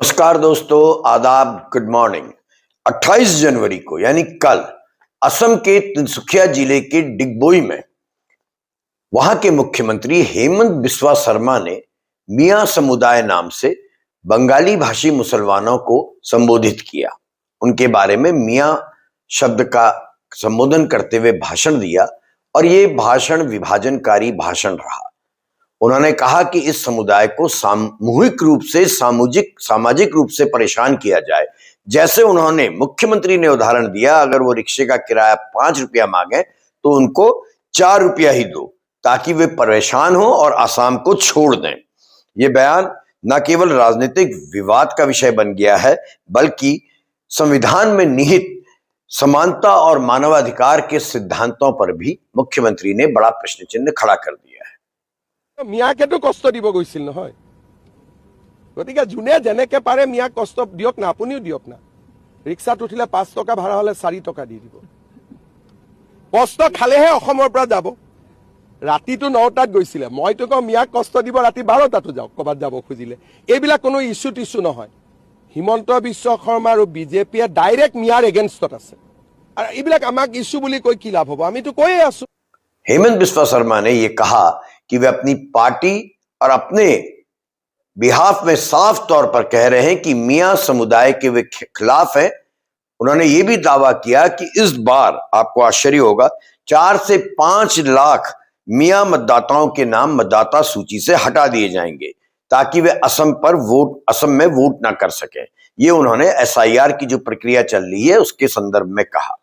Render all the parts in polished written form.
नमस्कार दोस्तों, आदाब, गुड मॉर्निंग। 28 जनवरी को यानी कल असम के तिनसुकिया जिले के डिगबोई में वहां के मुख्यमंत्री हेमंत बिस्वा शर्मा ने मियां समुदाय नाम से बंगाली भाषी मुसलमानों को संबोधित किया। उनके बारे में मियां शब्द का संबोधन करते हुए भाषण दिया और ये भाषण विभाजनकारी भाषण रहा। उन्होंने कहा कि इस समुदाय को सामूहिक रूप से सामाजिक रूप से परेशान किया जाए। जैसे उन्होंने मुख्यमंत्री ने उदाहरण दिया, अगर वो रिक्शे का किराया 5 रुपया मांगे तो उनको 4 रुपया ही दो ताकि वे परेशान हो और आसाम को छोड़ दें। ये बयान न केवल राजनीतिक विवाद का विषय बन गया है, बल्कि संविधान में निहित समानता और मानवाधिकार के सिद्धांतों पर भी मुख्यमंत्री ने बड़ा प्रश्न चिन्ह खड़ा कर दिया है। মিয়াকেতো কষ্ট দিব গৈছিল নহয়, গতিকে যোনে যেনেকে পাৰে মিয়াক কষ্ট দিয়ক না, আপুনিও দিয়ক না। ৰিক্সাত উঠিলে 5 টকা ভাড়া হলে 4 টকা দি দিব। কষ্ট খালেহে অসমৰ পৰা যাব। ৰাতিটো 9টাত গৈছিলে, মইতো কওঁ মিয়াক কষ্ট দিব ৰাতি 12টাতো যাওক ক'বাত যাব খুজিলে। এইবিলাক কোনো ইস্যু টিস্যু নহয়। হিমন্ত বিশ্ব শৰ্মা আৰু বিজেপিয়ে ডাইৰেক্ট মিয়াৰ এগেইনষ্টত আছে আৰু এইবিলাক আমাক ইস্যু বুলি কৈ কি লাভ হ'ব? আমিতো কৈয়ে আছো। हेमंत बिस्वा शर्मा ने यह कहा कि वे अपनी पार्टी और अपने बिहाफ में साफ तौर पर कह रहे हैं कि मियां समुदाय के वे खिलाफ हैं। उन्होंने यह भी दावा किया कि इस बार आपको आश्चर्य होगा 4 से 5 लाख मियां मतदाताओं के नाम मतदाता सूची से हटा दिए जाएंगे ताकि वे असम में वोट ना कर सके। ये उन्होंने एसआईआर की जो प्रक्रिया चल रही है उसके संदर्भ में कहा।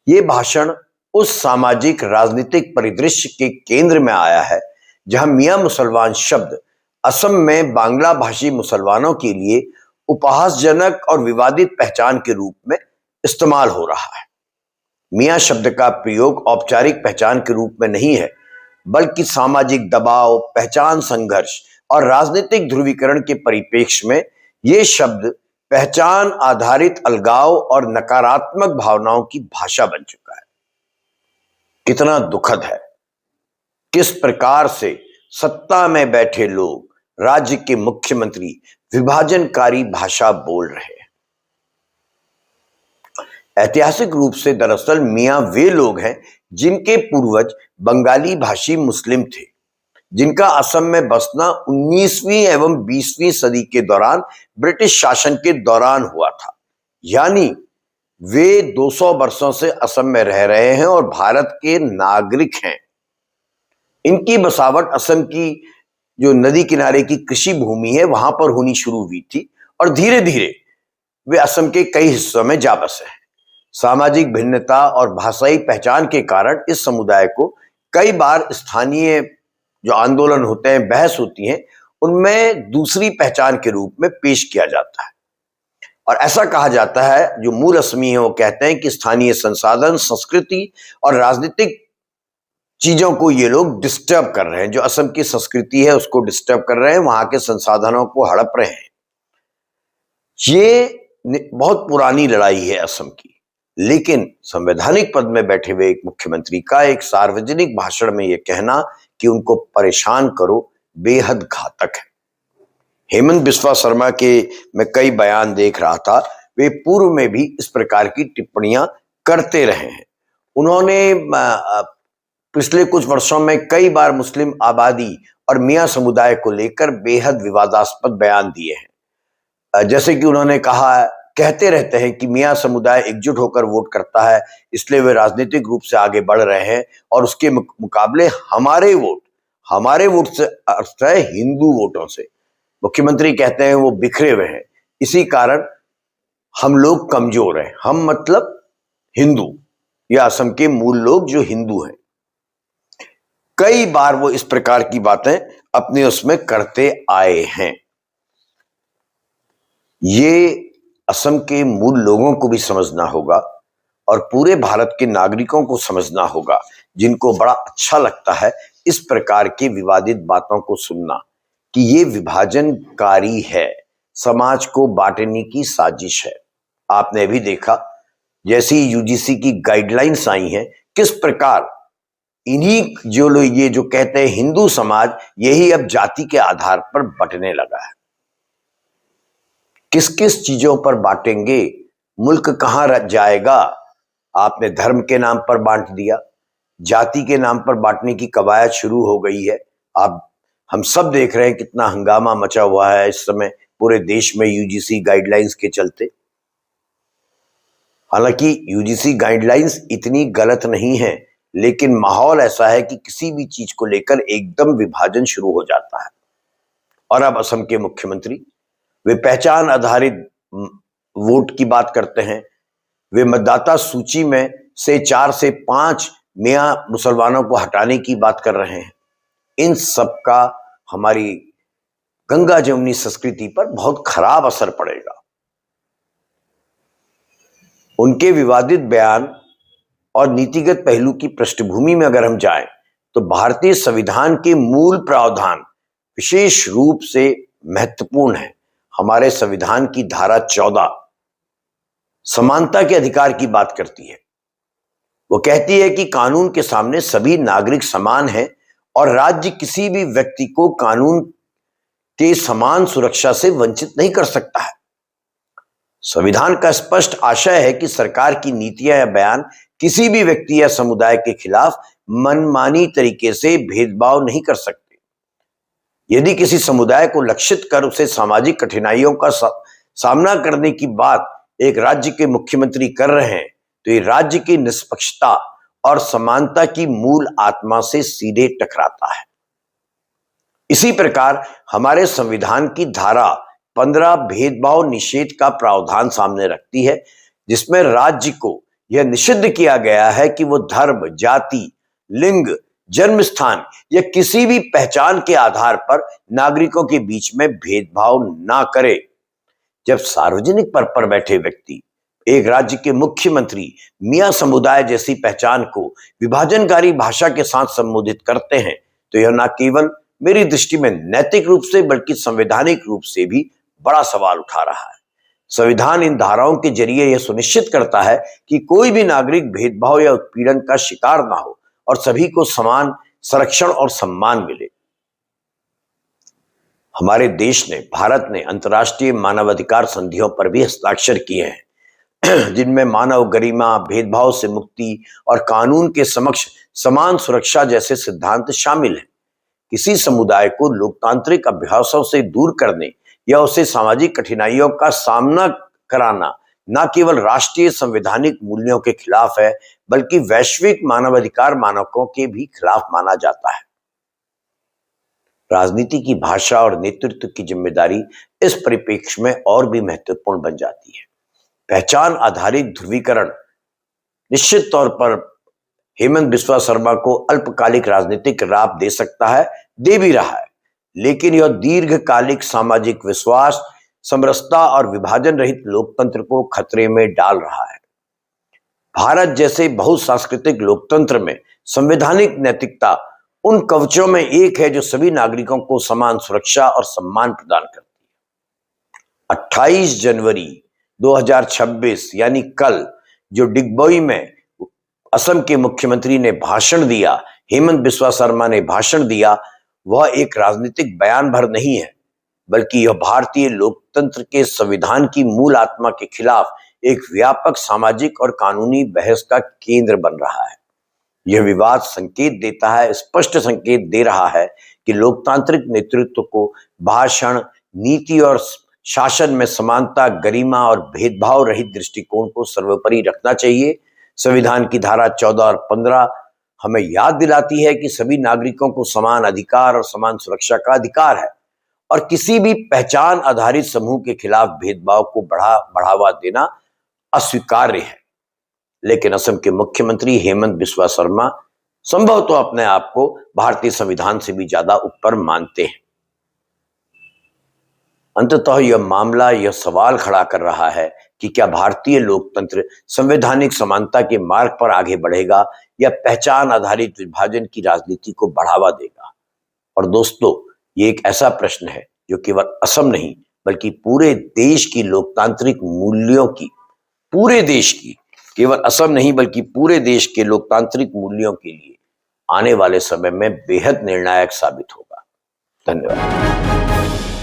यह भाषण उस सामाजिक राजनीतिक परिदृश्य के केंद्र में आया है जहां मियां मुसलमान शब्द असम में बांग्ला भाषी मुसलमानों के लिए उपहासजनक और विवादित पहचान के रूप में इस्तेमाल हो रहा है। मियां शब्द का प्रयोग औपचारिक पहचान के रूप में नहीं है, बल्कि सामाजिक दबाव, पहचान संघर्ष और राजनीतिक ध्रुवीकरण के परिप्रेक्ष्य में यह शब्द पहचान आधारित अलगाव और नकारात्मक भावनाओं की भाषा बन चुका है। कितना दुखद है, किस प्रकार से सत्ता में बैठे लोग, राज्य के मुख्यमंत्री विभाजनकारी भाषा बोल रहे हैं। ऐतिहासिक रूप से दरअसल मियां वे लोग हैं जिनके पूर्वज बंगाली भाषी मुस्लिम थे, जिनका असम में बसना 19वीं एवं 20वीं सदी के दौरान ब्रिटिश शासन के दौरान हुआ था। यानी वे 200 वर्षों से असम में रह रहे हैं और भारत के नागरिक हैं। इनकी बसावट असम की जो नदी किनारे की कृषि भूमि है वहां पर होनी शुरू हुई थी और धीरे धीरे वे असम के कई हिस्सों में जा बसे हैं। सामाजिक भिन्नता और भाषाई पहचान के कारण इस समुदाय को कई बार स्थानीय जो आंदोलन होते हैं, बहस होती है, उनमें दूसरी पहचान के रूप में पेश किया जाता है और ऐसा कहा जाता है, जो मूल असमी है वो कहते हैं कि स्थानीय संसाधन, संस्कृति और राजनीतिक चीजों को ये लोग डिस्टर्ब कर रहे हैं। जो असम की संस्कृति है उसको डिस्टर्ब कर रहे हैं, वहां के संसाधनों को हड़प रहे हैं। ये बहुत पुरानी लड़ाई है असम की, लेकिन संवैधानिक पद में बैठे हुए एक मुख्यमंत्री का एक सार्वजनिक भाषण में यह कहना कि उनको परेशान करो बेहद घातक है। हेमंत बिस्वा शर्मा के मैं कई बयान देख रहा था, वे पूर्व में भी इस प्रकार की टिप्पणियां करते रहे हैं। उन्होंने पिछले कुछ वर्षों में कई बार मुस्लिम आबादी और मियां समुदाय को लेकर बेहद विवादास्पद बयान दिए हैं। जैसे कि उन्होंने कहते रहते हैं कि मियां समुदाय एकजुट होकर वोट करता है, इसलिए वे राजनीतिक रूप से आगे बढ़ रहे हैं और उसके मुकाबले हमारे वोट से अर्थ है हिंदू वोटों से। मुख्यमंत्री कहते हैं वो बिखरे हुए हैं, इसी कारण हम लोग कमजोर हैं। हम मतलब हिंदू या असम के मूल लोग जो हिंदू हैं। कई बार वो इस प्रकार की बातें अपने उसमें करते आए हैं। ये असम के मूल लोगों को भी समझना होगा और पूरे भारत के नागरिकों को समझना होगा, जिनको बड़ा अच्छा लगता है इस प्रकार की विवादित बातों को सुनना, कि ये विभाजनकारी है, समाज को बांटने की साजिश है। आपने भी देखा जैसी यूजीसी की गाइडलाइंस आई हैं, किस प्रकार इन्हीं ये जो कहते हैं हिंदू समाज, यही अब जाति के आधार पर बंटने लगा है। किस किस चीजों पर बांटेंगे, मुल्क कहां जाएगा। आपने धर्म के नाम पर बांट दिया, जाति के नाम पर बांटने की कवायद शुरू हो गई है। हम सब देख रहे हैं कितना हंगामा मचा हुआ है इस समय पूरे देश में यूजीसी गाइडलाइंस के चलते। हालांकि यूजीसी गाइडलाइंस इतनी गलत नहीं है, लेकिन माहौल ऐसा है कि किसी भी चीज को लेकर एकदम विभाजन शुरू हो जाता है। और अब असम के मुख्यमंत्री वे पहचान आधारित वोट की बात करते हैं, वे मतदाता सूची में से 4 से 5 मियां मुसलमानों को हटाने की बात कर रहे हैं। इन सब का हमारी गंगा जमुनी संस्कृति पर बहुत खराब असर पड़ेगा। उनके विवादित बयान और नीतिगत पहलू की पृष्ठभूमि में अगर हम जाएं तो भारतीय संविधान के मूल प्रावधान विशेष रूप से महत्वपूर्ण है। हमारे संविधान की धारा 14 समानता के अधिकार की बात करती है। वो कहती है कि कानून के सामने सभी नागरिक समान हैं और राज्य किसी भी व्यक्ति को कानून के समान सुरक्षा से वंचित नहीं कर सकता है। संविधान का स्पष्ट आशय है कि सरकार की नीतियां या बयान किसी भी व्यक्ति या समुदाय के खिलाफ मनमानी तरीके से भेदभाव नहीं कर सकते। यदि किसी समुदाय को लक्षित कर उसे सामाजिक कठिनाइयों का सामना करने की बात एक राज्य के मुख्यमंत्री कर रहे हैं तो ये राज्य की निष्पक्षता और समानता की मूल आत्मा से सीधे टकराता है। इसी प्रकार हमारे संविधान की धारा 15 भेदभाव निषेध का प्रावधान सामने रखती है, जिसमें राज्य को यह निषिद्ध किया गया है कि वो धर्म, जाति, लिंग, जन्म स्थान या किसी भी पहचान के आधार पर नागरिकों के बीच में भेदभाव ना करे। जब सार्वजनिक पद पर बैठे व्यक्ति एक राज्य के मुख्यमंत्री मियां समुदाय जैसी पहचान को विभाजनकारी भाषा के साथ संबोधित करते हैं तो यह न केवल मेरी दृष्टि में नैतिक रूप से बल्कि संवैधानिक रूप से भी बड़ा सवाल उठा रहा है। संविधान इन धाराओं के जरिए यह सुनिश्चित करता है कि कोई भी नागरिक भेदभाव या उत्पीड़न का शिकार ना हो और सभी को समान संरक्षण और सम्मान मिले। हमारे देश ने, भारत ने अंतर्राष्ट्रीय मानवाधिकार संधियों पर भी हस्ताक्षर किए हैं, जिनमें मानव गरिमा, भेदभाव से मुक्ति और कानून के समक्ष समान सुरक्षा जैसे सिद्धांत शामिल हैं। किसी समुदाय को लोकतांत्रिक अभ्यासों से दूर करने या उसे सामाजिक कठिनाइयों का सामना कराना न केवल राष्ट्रीय संवैधानिक मूल्यों के खिलाफ है बल्कि वैश्विक मानवाधिकार मानकों के भी खिलाफ माना जाता है। राजनीति की भाषा और नेतृत्व की जिम्मेदारी इस परिप्रेक्ष्य में और भी महत्वपूर्ण बन जाती है। पहचान आधारित ध्रुवीकरण निश्चित तौर पर हेमंत बिस्वा शर्मा को अल्पकालिक राजनीतिक लाभ दे सकता है, दे भी रहा है, लेकिन यह दीर्घकालिक सामाजिक विश्वास, समरसता और विभाजन रहित लोकतंत्र को खतरे में डाल रहा है। भारत जैसे बहुसांस्कृतिक लोकतंत्र में संवैधानिक नैतिकता उन कवचों में एक है जो सभी नागरिकों को समान सुरक्षा और सम्मान प्रदान करती है। 28 जनवरी 2026 यानी कल जो डिगबोई में असम के मुख्यमंत्री ने भाषण दिया, हेमंत बिस्वा शर्मा ने भाषण दिया, वह एक राजनीतिक बयान भर नहीं है बल्कि यह भारतीय लोकतंत्र के संविधान की मूल आत्मा के खिलाफ एक व्यापक सामाजिक और कानूनी बहस का केंद्र बन रहा है। यह विवाद संकेत देता है, स्पष्ट संकेत दे रहा है कि लोकतांत्रिक नेतृत्व को भाषण, नीति और शासन में समानता, गरिमा और भेदभाव रहित दृष्टिकोण को सर्वोपरि रखना चाहिए। संविधान की धारा 14 और 15 हमें याद दिलाती है कि सभी नागरिकों को समान अधिकार और समान सुरक्षा का अधिकार है और किसी भी पहचान आधारित समूह के खिलाफ भेदभाव को बढ़ावा देना अस्वीकार्य है। लेकिन असम के मुख्यमंत्री हेमंत बिस्वा शर्मा संभवतः तो अपने आप को भारतीय संविधान से भी ज्यादा ऊपर मानते हैं। अंततः यह मामला यह सवाल खड़ा कर रहा है कि क्या भारतीय लोकतंत्र संवैधानिक समानता के मार्ग पर आगे बढ़ेगा या पहचान आधारित विभाजन की राजनीति को बढ़ावा देगा। और दोस्तों, ये एक ऐसा प्रश्न है जो केवल असम नहीं बल्कि पूरे देश की लोकतांत्रिक मूल्यों की, पूरे देश की, केवल असम नहीं बल्कि पूरे देश के लोकतांत्रिक मूल्यों के लिए आने वाले समय में बेहद निर्णायक साबित होगा। धन्यवाद।